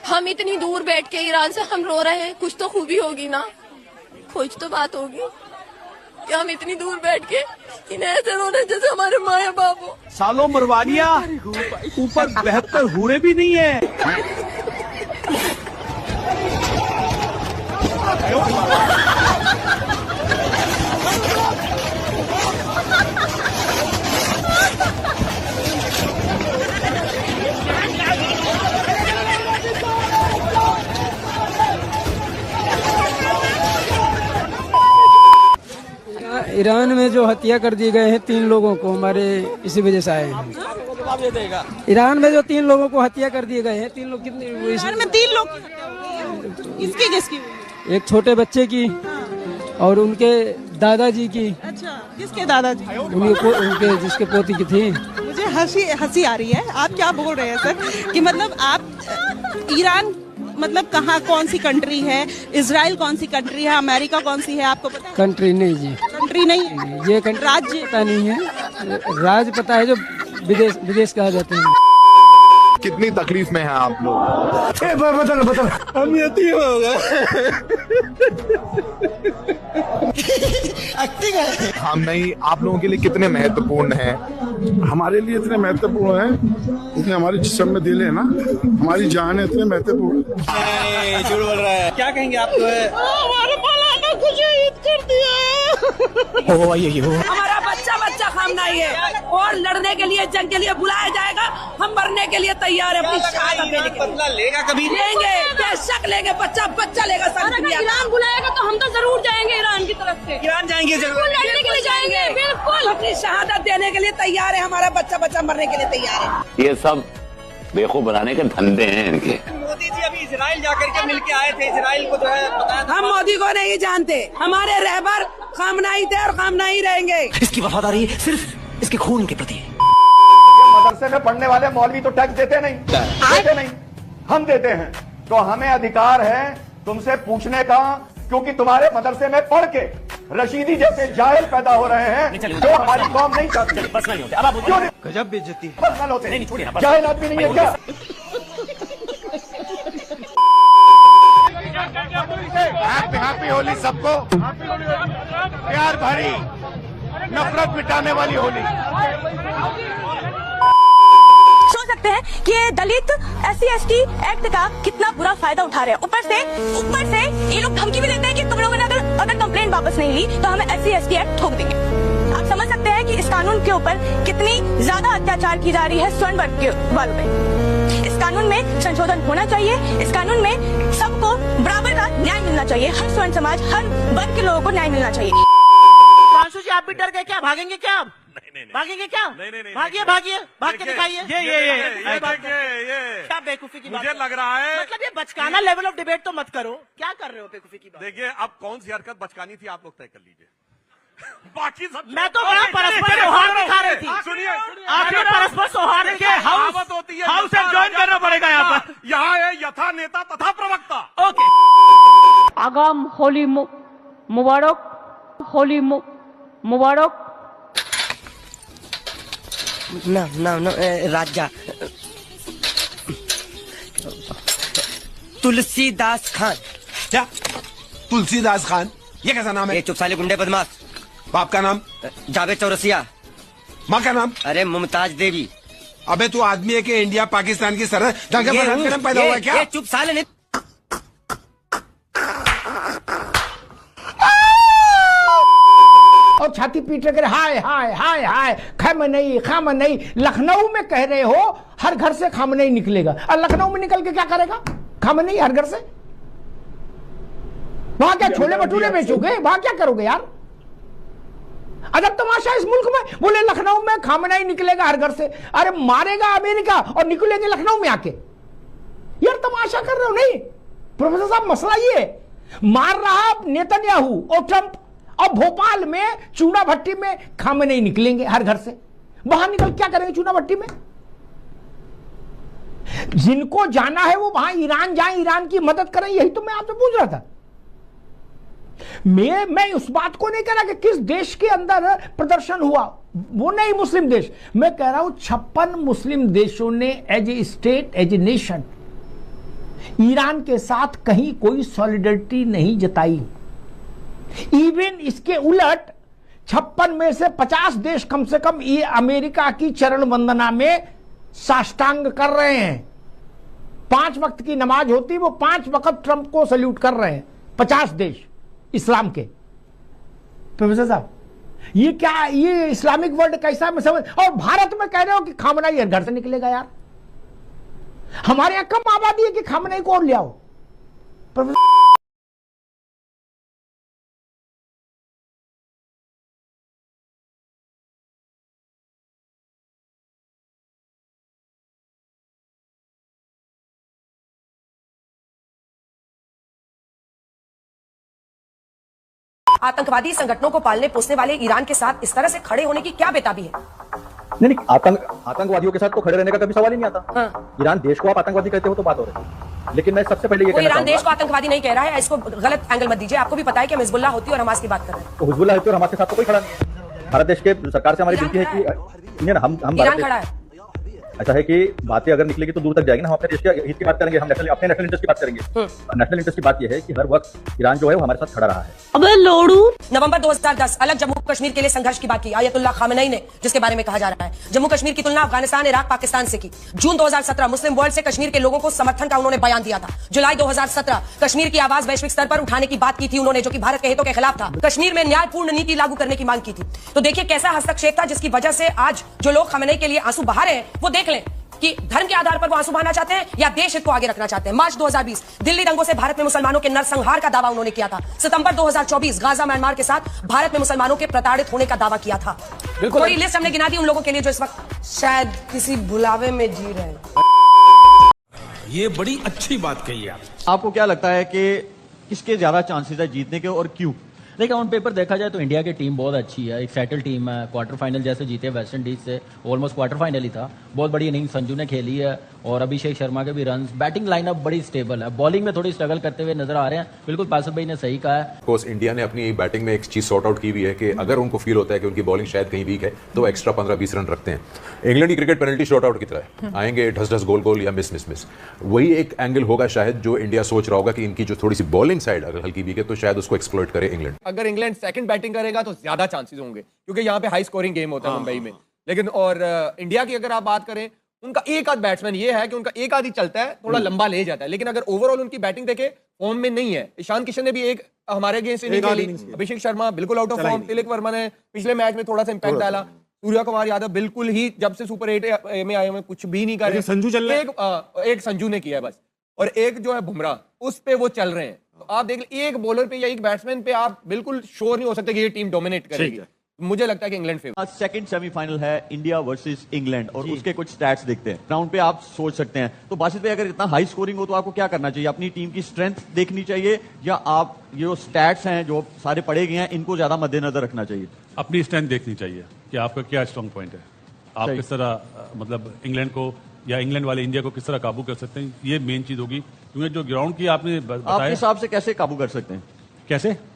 हम इतनी दूर बैठ के ईरान से हम रो रहे हैं, कुछ तो खूबी होगी ना, कुछ तो बात होगी कि हम इतनी दूर बैठ के इन्हें ऐसे रो रहे जैसे हमारे माँ या बाप हो। सालों मरवानिया, ऊपर 72 हूरे भी नहीं है। ईरान में जो हत्या कर दिए गए हैं 3 लोगों को, हमारे इसी वजह से आए हैं। ईरान में जो 3 लोगों को हत्या कर दिए गए हैं, 3 लोग कितने? ईरान में 3 लोग की हत्या हुई है। किसकी किसकी? एक छोटे बच्चे की और उनके दादाजी की। अच्छा, किसके दादाजी? उनके जिसके पोती की थी। मुझे हंसी आ रही है। आप क्या बोल रहे हैं सर कि मतलब आप ईरान मतलब कहाँ, कौन सी कंट्री है? इजराइल कौन सी कंट्री है? अमेरिका कौन सी है? आपको पता? कंट्री नहीं जी, कंट्री नहीं, ये राज्य पता नहीं है। राज्य पता है, जो विदेश कहा जाते हैं। कितनी तकलीफ में हैं आप लोग? बदल हम यतीम हो गए। हम नहीं, आप लोगों के लिए कितने महत्वपूर्ण हैं? हमारे लिए इतने महत्वपूर्ण है, इतने हमारे जिस्म में दिल है ना, हमारी जान है, इतने महत्वपूर्ण। झूठ बोल रहा है। क्या कहेंगे आप? हमारे मौलाना को शहीद कर दिया। हमारा बच्चा खामनाई है और लड़ने के लिए, जंग के लिए बुलाया जाएगा। हम मरने के लिए तैयार है अपनी शहादत देने के लिए। बदला लेगा कभी? लेंगे, बेशक लेंगे। बच्चा लेगा। अगर ईरान बुलाएगा तो हम तो जरूर जाएंगे ईरान की तरफ से। ईरान जाएंगे जरूर, लड़ने के लिए जाएंगे, बिल्कुल। अपनी शहादत देने के लिए तैयार है। हमारा बच्चा मरने के लिए तैयार है। ये सब बेवकूफ बनाने के धंधे हैं इनके। मोदी जी अभी इजराइल जाकर के मिलके आए थे, इजराइल को जो है बताया था। हम मोदी को नहीं जानते। हमारे रहबर खामनाई थे और खामनाई रहेंगे। इसकी वफादारी सिर्फ इसके खून के प्रति है। मदरसे में पढ़ने वाले मौलवी तो टैक्स देते नहीं, हम देते हैं। तो हमें अधिकार है तुमसे पूछने का, क्योंकि तुम्हारे मदरसे में पढ़ के रशीदी जैसे जाहिल पैदा हो रहे हैं जो हमारी कौम नहीं चाहती। क्यों नहीं? गजब बेइज्जती है। पर्सनल होते हैं, जाहिल आदमी नहीं है क्या? हैप्पी होली सबको। प्यार भरी, नफरत मिटाने वाली होली। सोच सकते हैं कि ये दलित SC/ST एक्ट का कितना बुरा फायदा उठा रहे हैं। ऊपर से ये लोग धमकी भी देते हैं कि तुम लोगों ने अगर कंप्लेंट वापस नहीं ली तो हमें SC/ST एक्ट ठोक देंगे। आप समझ सकते हैं कि इस कानून के ऊपर कितनी ज्यादा अत्याचार की जा रही है स्वर्ण वर्ग के वालों पे। इस कानून में संशोधन होना चाहिए। इस कानून में सबको बराबर का न्याय मिलना चाहिए। हर स्वर्ण समाज, हर वर्ग के लोगों को न्याय मिलना चाहिए। प्रांशु जी, आप भी डर गए क्या? भागेंगे क्या आप? भागेंगे क्या? भागिए भाग के दिखाइए। ये क्या बेवकूफी की बात? मुझे लग रहा है मतलब ये बचकाना लेवल ऑफ डिबेट तो मत करो। क्या कर रहे हो बेवकूफी की बात? देखिए, अब कौन सी हरकत बचकानी थी आप लोग तय कर लीजिए। बाकी सब मैं तो बड़ा परस्पर सौहार्द दिखा रही थी। सुनिए, आपने परस्पर सौहार्द के हाउस होती है, हाउस से ज्वाइन करना पड़ेगा यहाँ पर। यहाँ है यथा नेता तथा प्रवक्ता। ओके। आगाम होली मुबारक, होली मुबारक। ना राजा तुलसीदास खान। क्या तुलसीदास खान? ये कैसा नाम है? ये चुप साले गुंडे बदमाश। बाप का नाम? जावेद चौरसिया। माँ का नाम? अरे मुमताज देवी। अबे तू आदमी है कि इंडिया पाकिस्तान की सरहद जंग का नाम पैदा हुआ है क्या? ये चुप साले ने और छाती पीट रहे हाय हाय हाय हाय खामनई। लखनऊ में कह रहे हो हर घर से खामनई निकलेगा, और लखनऊ में निकल के क्या करेगा खामनई हर घर से? वहां क्या छोले भटूरे बेचोगे? वहां क्या करोगे यार? अजब तमाशा इस मुल्क में। बोले लखनऊ में खामनई निकलेगा हर घर से। अरे मारेगा अमेरिका और निकलेंगे लखनऊ में आके। यार तमाशा कर रहे हो? नहीं प्रोफेसर साहब, मसला ये मार रहा नेतन्याहू और ट्रंप, और भोपाल में चूना भट्टी में खामनई निकलेंगे हर घर से। वहां निकल क्या करेंगे चूना भट्टी में? जिनको जाना है वो वहां ईरान जाएं, ईरान की मदद करें। यही तो मैं आपसे पूछ रहा था। मैं उस बात को नहीं कह रहा कि किस देश के अंदर प्रदर्शन हुआ, वो नहीं मुस्लिम देश। मैं कह रहा हूं 56 मुस्लिम देशों ने as a state, as a nation Iran के साथ कहीं कोई सॉलिडरिटी नहीं जताई। इवन इसके उलट 56 में से 50 देश कम से कम ये अमेरिका की चरण वंदना में साष्टांग कर रहे हैं। 5 वक्त की नमाज होती, वो 5 वक्त ट्रंप को सल्यूट कर रहे हैं 50 देश इस्लाम के। प्रोफेसर साहब, ये क्या, ये इस्लामिक वर्ल्ड कैसा मैं समझ। और भारत में कह रहे हो कि खामनेई घर से निकलेगा। यार हमारे यहां कम आबादी है कि खामनेई को और ले आओ। आतंकवादी संगठनों को पालने पोसने वाले ईरान के साथ इस तरह से खड़े होने की क्या बेताबी है? नहीं, आतंकवादियों के साथ तो खड़े रहने का कभी सवाल ही नहीं आता। हाँ। ईरान देश को आप आतंकवादी कहते हो तो बात हो रही है, लेकिन मैं सबसे पहले ये कहना ईरान देश को आतंकवादी नहीं कह रहा है, इसको गलत एंगल मत दीजिए। आपको भी पता है कि हम हिजबुल्लाह होती और हमास की बात कर रहे हैं। तो हिजबुल्लाह होती और हमास के साथ तो कोई खड़ा नहीं है। भारत देश के सरकार से हमारी विनती है कि हम ईरान खड़ा है। ऐसा है कि बातें अगर निकलेगी तो दूर तक जाएगी ना। हम अपने देश के हित की बात करेंगे, हम अपने नेशनल इंटरेस्ट की बात करेंगे। नेशनल इंटरेस्ट की बात यह है कि हर वक्त ईरान जो है वो हमारे साथ खड़ा रहा है। अबे लोड़ू, नवंबर 2010 अलग जम्मू कश्मीर के लिए संघर्ष की बात की आयतुल्लाह खामेनेई ने, जिसके बारे में कहा जा रहा है। जम्मू कश्मीर की तुलना अफगानिस्तान, इराक, पाकिस्तान से की। जून 2017 मुस्लिम वर्ल्ड से कश्मीर के लोगों को समर्थन का उन्होंने बयान दिया था। जुलाई 2017 कश्मीर की आवाज वैश्विक स्तर पर उठाने की बात की थी उन्होंने, जो कि भारत के हितों के खिलाफ था। कश्मीर में न्यायपूर्ण नीति लागू करने की मांग की थी। तो देखिए कैसा हस्तक्षेप था, जिसकी वजह से आज जो लोग खामेनेई के लिए आंसू बहा रहे हैं वो देख लें कि धर्म के आधार पर वो आंसू बहाना चाहते हैं या देश हित को आगे रखना चाहते हैं। मार्च 2020 दिल्ली दंगों से भारत में मुसलमानों के नरसंहार का दावा उन्होंने किया था। सितंबर 2024 गाजा म्यांमार के साथ भारत में मुसलमानों के प्रताड़ित होने का दावा किया था। थोड़ी लिस्ट हमने गिना दी उन लोगों के लिए जो इस वक्त शायद किसी भुलावे में जी रहे हैं। ये बड़ी अच्छी बात कही है। आपको क्या लगता है कि किसके ज्यादा चांसेस है जीतने के और क्यों? देखिए ऑन पेपर देखा जाए तो इंडिया की टीम बहुत अच्छी है, एक सेटल टीम है। क्वार्टर फाइनल जैसे जीते वेस्ट इंडीज से, ऑलमोस्ट क्वार्टर फाइनल ही था। बहुत बड़ी इनिंग संजू ने खेली है और अभिषेक शर्मा के भी रन। बैटिंग लाइनअप बड़ी स्टेबल है, बॉलिंग में थोड़ी स्ट्रगल करते हुए नजर आ रहे हैं। बिल्कुल पासिफ भाई ने सही कहा है। कोर्स इंडिया ने अपनी बैटिंग में एक चीज सॉर्ट आउट की हुई है कि अगर उनको फील होता है कि उनकी बॉलिंग शायद कहीं वीक है तो एक्स्ट्रा 15-20 रन रखते हैं। इंग्लैंड की क्रिकेट पेनल्टी शॉट आउट की तरह है, आएंगे ढस गोल या मिस। वही एक एंगल होगा शायद जो इंडिया सोच रहा होगा कि इनकी जो थोड़ी सी बॉलिंग साइड अगर हल्की वीक है तो शायद उसको एक्सप्लॉइट करे इंग्लैंड। अगर इंग्लैंड सेकंड बैटिंग करेगा तो ज्यादा चांसेस होंगे क्योंकि यहाँ पे हाई स्कोरिंग गेम होता है मुंबई में। लेकिन और इंडिया की अगर आप बात करें, उनका एक आध बैट्समैन ये है कि उनका एक आध ही चलता है, थोड़ा लंबा ले जाता है। लेकिन अगर ओवरऑल उनकी बैटिंग देखे फॉर्म में नहीं है। ईशान किशन ने भी एक हमारे अगेंस्ट इनिंग खेली, अभिषेक शर्मा बिल्कुल out of form, Tilak Varma ने पिछले मैच में थोड़ा सा इंपैक्ट डाला, सूर्या कुमार यादव बिल्कुल ही जब से सुपर 8 में आए हुए कुछ भी नहीं कर रहे। संजू चल रहे एक संजू ने किया है बस, और एक जो है बुमराह, उस पे वो चल रहे हैं। तो आप देख लें, एक बॉलर पे या एक बैट्समैन पे आप बिल्कुल श्योर नहीं हो सकते कि ये टीम डोमिनेट करेगी। मुझे लगता है कि इंग्लैंड फेवर। सेकंड सेमीफाइनल है इंडिया वर्सेस इंग्लैंड और उसके कुछ स्टैट्स देखते हैं। ग्राउंड पे आप सोच सकते हैं तो बासित भाई, अगर इतना हाई स्कोरिंग हो तो आपको क्या करना चाहिए? अपनी टीम की स्ट्रेंथ देखनी चाहिए या आप ये जो स्टैट्स हैं जो सारे पढ़े गए हैं इनको ज्यादा मद्देनजर रखना चाहिए? अपनी स्ट्रेंथ देखनी चाहिए कि आपका क्या स्ट्रॉन्ग पॉइंट है, आप किस तरह मतलब इंग्लैंड को या इंग्लैंड वाले इंडिया को किस तरह काबू कर सकते हैं, ये मेन चीज होगी। क्योंकि जो ग्राउंड की आपने बताया, आपके हिसाब से कैसे काबू कर सकते हैं?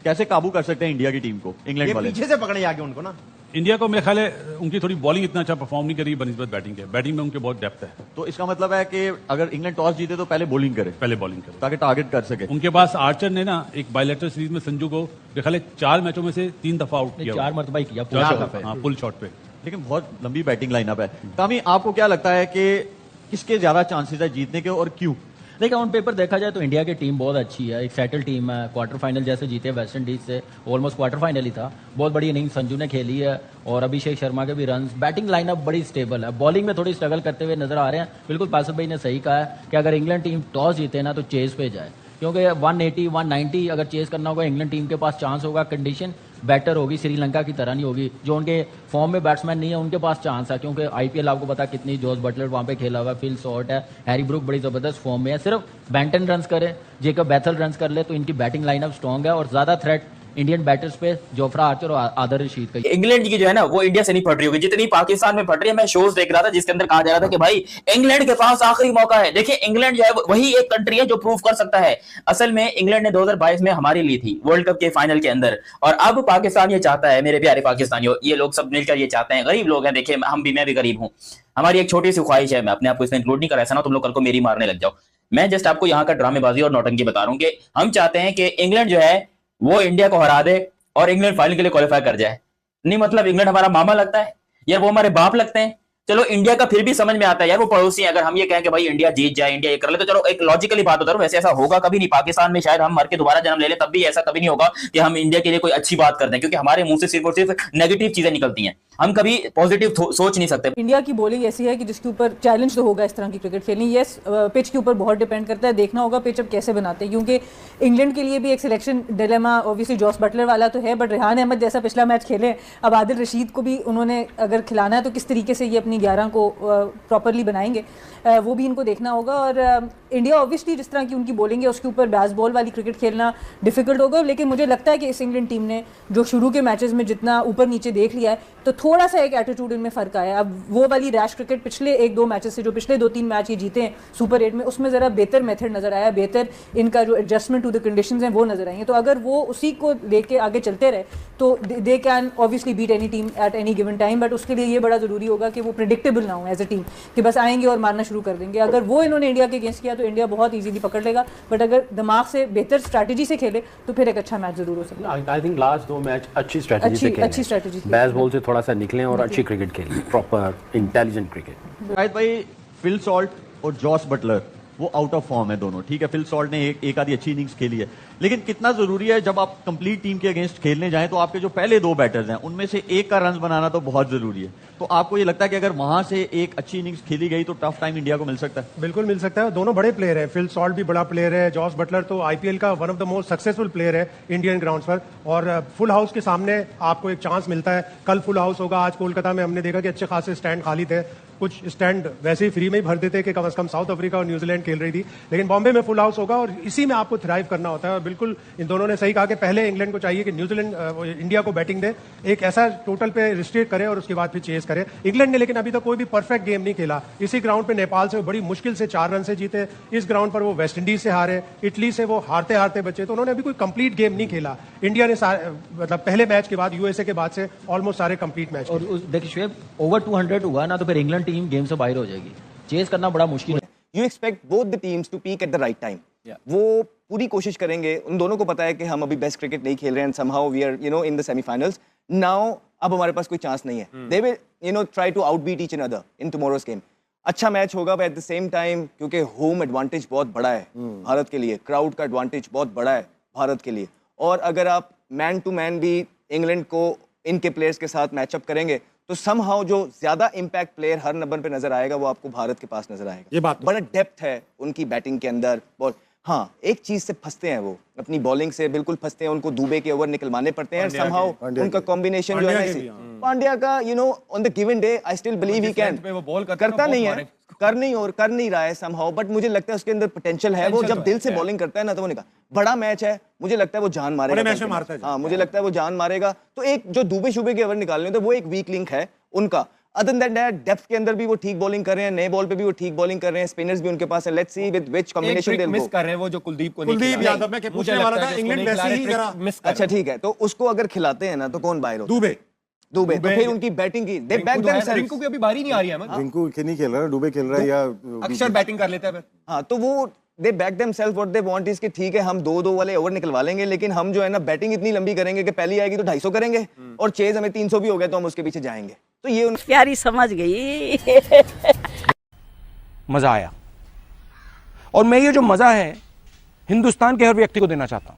कैसे काबू कर सकते हैं इंडिया की टीम को इंग्लैंड वाले? पीछे से पकड़े आगे उनको ना। इंडिया को मेरे ख्याल है उनकी थोड़ी बॉलिंग इतना अच्छा परफॉर्म नहीं करी बनिस्बत बैटिंग के। बैटिंग में उनके बहुत डेप्थ है। तो इसका मतलब है कि अगर इंग्लैंड टॉस जीते तो पहले बॉलिंग करे ताकि टारगेट कर सके। उनके पास आर्चर ने ना एक बायलैटरल सीरीज में संजू को मेरे ख्याल 4 मैचों में से 3 दफा आउट किया, 4 मरतबा किया पुल शॉट पे। लेकिन बहुत लंबी बैटिंग लाइनअप है। तामी, आपको क्या लगता है कि किसके ज्यादा चांसेस है जीतने के और क्यों? देखिए ऑन पेपर देखा जाए तो इंडिया की टीम बहुत अच्छी है, एक सेटल टीम है। क्वार्टर फाइनल जैसे जीते वेस्ट इंडीज से, ऑलमोस्ट क्वार्टर फाइनल ही था। बहुत बड़ी इनिंग संजू ने खेली है और अभिषेक शर्मा के भी रन। बैटिंग लाइनअप बड़ी स्टेबल है, बॉलिंग में थोड़ी स्ट्रगल करते हुए नजर आ रहे हैं। बिल्कुल पासिफ भाई ने सही कहा है कि अगर इंग्लैंड टीम टॉस जीते ना तो चेज पे जाए, क्योंकि 180 190 अगर चेज करना होगा इंग्लैंड टीम के पास चांस होगा। कंडीशन बेटर होगी, श्रीलंका की तरह नहीं होगी। जो उनके फॉर्म में बैट्समैन नहीं है उनके पास चांस है, क्योंकि आईपीएल आपको पता कितनी, जॉस बटलर वहां पे खेला हुआ है, फिल शॉर्ट है, हैरी ब्रूक बड़ी जबरदस्त फॉर्म में है। सिर्फ बेंटन रन करे, जेकब बैथल रन कर ले तो इनकी बैटिंग लाइनअप स्ट्रॉन्ग है और ज्यादा थ्रेट इंडियन बैटर्स पे जोफ्रा आर्चर और आदर रशीद का। इंग्लैंड की जो है ना वो इंडिया से नहीं फट रही होगी जितनी पाकिस्तान में फट रही है। मैं शोज देख रहा था जिसके अंदर कहा जा रहा था कि भाई इंग्लैंड के पास आखिरी मौका है। देखिए इंग्लैंड जो है वही एक कंट्री है जो प्रूव कर सकता है। असल में इंग्लैंड ने 2022 में हमारी ली थी वर्ल्ड कप के फाइनल के अंदर, और अब पाकिस्तान ये चाहता है, मेरे प्यारे पाकिस्तानियों, ये लोग सब मिलकर ये चाहते हैं। गरीब लोग हैं, देखिए हम भी, मैं भी गरीब हूँ। हमारी एक छोटी सी ख्वाहिश है, मैं अपने आप को इसमें इंक्लूड नहीं कर रहा, ऐसा ना तुम लोग कल को मेरी मारने लग जाओ। मैं जस्ट आपको यहाँ का ड्रामेबाजी और नौटंकी बता रहा हूँ कि हम चाहते हैं कि इंग्लैंड जो है वो इंडिया को हरा दे और इंग्लैंड फाइनल के लिए क्वालिफाई कर जाए। नहीं मतलब इंग्लैंड हमारा मामा लगता है यार, वो हमारे बाप लगते हैं। चलो इंडिया का फिर भी समझ में आता है यार, वो पड़ोसी है। अगर हम ये कहें कि भाई इंडिया जीत जाए, इंडिया ये कर ले, तो चलो एक लॉजिकली बात होता है। वैसे ऐसा होगा कभी नहीं। पाकिस्तान में शायद हम मर के दोबारा जन्म ले ले, तब भी ऐसा कभी नहीं होगा कि हम इंडिया के लिए कोई अच्छी बात करते हैं, क्योंकि हमारे मुंह से सिर्फ और सिर्फ नेगेटिव चीजें निकलती हैं। हम कभी पॉजिटिव सोच नहीं सकते। इंडिया की बॉलिंग ऐसी है कि जिसके ऊपर चैलेंज तो होगा इस तरह की क्रिकेट खेलनी। यस, पिच के ऊपर बहुत डिपेंड करता है, देखना होगा पिच अब कैसे बनाते हैं, क्योंकि इंग्लैंड के लिए भी एक selection dilemma obviously Jos Buttler वाला तो है, बट रेहान अहमद जैसा पिछला मैच खेले, अब आदिल रशीद को भी उन्होंने अगर खिलाना है तो किस तरीके से ये अपनी 11 को प्रॉपरली बनाएंगे, वो भी इनको देखना होगा। और इंडिया ऑब्वियसली जिस तरह की उनकी बॉलिंग है उसके ऊपर बैस बॉल वाली क्रिकेट खेलना डिफिकल्ट होगा, लेकिन मुझे लगता है कि इस इंग्लैंड टीम ने जो शुरू के मैचेस में जितना ऊपर नीचे देख लिया है, तो थोड़ा सा एक एटीट्यूड इनमें फर्क आया। अब वो वाली रैश क्रिकेट पिछले 1-2 मैचेस से, जो पिछले 2-3 मैच ये जीते हैं सुपर 8 में, उसमें ज़रा बेहतर मेथड नजर आया, बेहतर इनका जो एडजस्टमेंट टू द कंडीशंस हैं वो नजर आई हैं। तो अगर वो उसी को लेके आगे चलते रहे तो they can obviously beat any team at any given time, but उसके लिए ये बड़ा ज़रूरी होगा कि वो प्रेडिक्टेबल ना हो एज ए टीम, कि बस आएंगे और मारना शुरू कर देंगे। अगर वो इन्होंने इंडिया के अगेंस्ट किया तो इंडिया बहुत ईजीली पकड़ लेगा, बट अगर दिमाग से बेहतर स्ट्रैटेजी से खेले तो फिर एक अच्छा मैच जरूर हो सकता है। आई थिंक लास्ट 2 मैच अच्छी स्ट्रैटेजी से खेले, अच्छी स्ट्रैटेजी, बैस बॉल से थोड़ा सा निकलें और अच्छी क्रिकेट खेलें, प्रॉपर इंटेलिजेंट क्रिकेट। शायद भाई फिल सॉल्ट और जॉस बटलर वो आउट ऑफ फॉर्म है दोनों, ठीक है। फिल सॉल्ट ने एक आधी अच्छी इनिंग्स खेली है, लेकिन कितना जरूरी है जब आप कंप्लीट टीम के अगेंस्ट खेलने जाएं तो आपके जो पहले 2 बैटर्स हैं उनमें से एक का रन बनाना तो बहुत जरूरी है। तो आपको ये लगता है कि अगर वहां से एक अच्छी इनिंग्स खेली गई तो टफ टाइम इंडिया को मिल सकता है? बिल्कुल मिल सकता है। दोनों बड़े प्लेयर हैं, फिल सॉल्ट भी बड़ा प्लेयर है, जॉस बटलर तो आईपीएल का one of the most successful player है इंडियन ग्राउंड्स पर, और फुल हाउस के सामने आपको एक चांस मिलता है। कल फुल हाउस होगा, आज कोलकाता में हमने देखा कि अच्छे खासे स्टैंड खाली थे, कुछ स्टैंड वैसे ही फ्री में ही भर देते कि कम से कम साउथ अफ्रीका और न्यूजीलैंड खेल रही थी, लेकिन बॉम्बे में फुल हाउस होगा और इसी में आपको थ्राइव करना होता है। और बिल्कुल इन दोनों ने सही कहा कि पहले इंग्लैंड को चाहिए कि न्यूजीलैंड इंडिया को बैटिंग दे, एक ऐसा टोटल पे रिस्ट्रिक्ट करे और उसके बाद फिर चेस करे। इंग्लैंड ने लेकिन अभी तक कोई भी परफेक्ट गेम नहीं खेला। इसी ग्राउंड पे नेपाल से वो बड़ी मुश्किल से 4 रन से जीते, इस ग्राउंड पर वो वेस्ट इंडीज से हारे, इटली से वो हारते हारते बचे, तो उन्होंने अभी कोई कंप्लीट गेम नहीं खेला। इंडिया ने मतलब पहले मैच के बाद, यूएसए के बाद से ऑलमोस्ट सारे कंप्लीट मैच। और देखिए शुएब, ओवर 200 हुआ ना तो फिर इंग्लैंड टीम गेम से बाहर हो जाएगी, चेस करना बड़ा मुश्किल है। You expect both the teams to peak at the right time. वो पूरी कोशिश करेंगे, उन दोनों को पता है कि हम अभी बेस्ट क्रिकेट नहीं खेल रहे हैं, somehow we are in the semifinals now. अब हमारे पास कोई चांस नहीं है। They will try to outbeat each other in tomorrow's game. अच्छा मैच होगा, but at the same time क्योंकि होम एडवांटेज बहुत बड़ा है भारत के लिए, क्राउड का एडवांटेज बहुत बड़ा है भारत के लिए, और अगर आप मैन टू मैन भी इंग्लैंड को इनके प्लेयर्स के साथ मैचअप करेंगे तो समहाउ जो ज्यादा इंपैक्ट प्लेयर हर नंबर पे नजर आएगा वो आपको भारत के पास नजर आएगा। ये बात बड़ा डेप्थ है उनकी बैटिंग के अंदर। हाँ, एक चीज से फंसते हैं वो, अपनी बॉलिंग से बिल्कुल फंसते हैं, उनको दुबे के ओवर निकलवाने पड़ते हैं। समहाउ उनका कॉम्बिनेशन जो है ना, पांड्या का on the given day I still believe he can, करता नहीं है, कर नहीं रहा है समहाउ, बट मुझे लगता है उसके अंदर पोटेंशियल है। वो जब दिल से बॉलिंग करता है ना, तो वो निकाल, बड़ा मैच है, मुझे लगता है वो जान मारेगा। हाँ, मुझे लगता है वो जान मारेगा। तो एक जो दुबे शुबे के ओवर निकालने, तो वो एक वीक लिंक है उनका। अदर देन दैट, डेप्थ के अंदर भी वो ठीक बॉलिंग कर रहे हैं, नए बॉल पे भी वो ठीक बॉलिंग कर रहे हैं, स्पिनर्स भी उनके पास है। Let's see with which combination they miss कर रहे हैं वो, जो कुलदीप यादव मैं पूछने वाला था, इंग्लैंड वैसे ही जरा मिस। अच्छा ठीक है, तो उसको अगर खिलाते हैं ना तो कौन बाहर होता है? दुबे। तो फिर उनकी बैटिंग की दे बैक देमसेल्फ। रिंकू की अभी बारी नहीं आ रही है, रिंकू नहीं खेल रहा है, दुबे खेल रहा है, या अक्षर बैटिंग कर लेता है फिर। हाँ, तो वो they back themselves, what they want is कि ठीक है हम 2-2 वाले ओवर निकलवा लेंगे, लेकिन हम जो है ना बैटिंग इतनी लंबी करेंगे कि पहली आएगी तो 250 करेंगे, और चेज हमें 300 भी हो गया तो हम उसके पीछे जाएंगे। तो ये प्यारी समझ गई। मजा आया, और मैं ये जो मजा है हिंदुस्तान के हर व्यक्ति को देना चाहता हूं।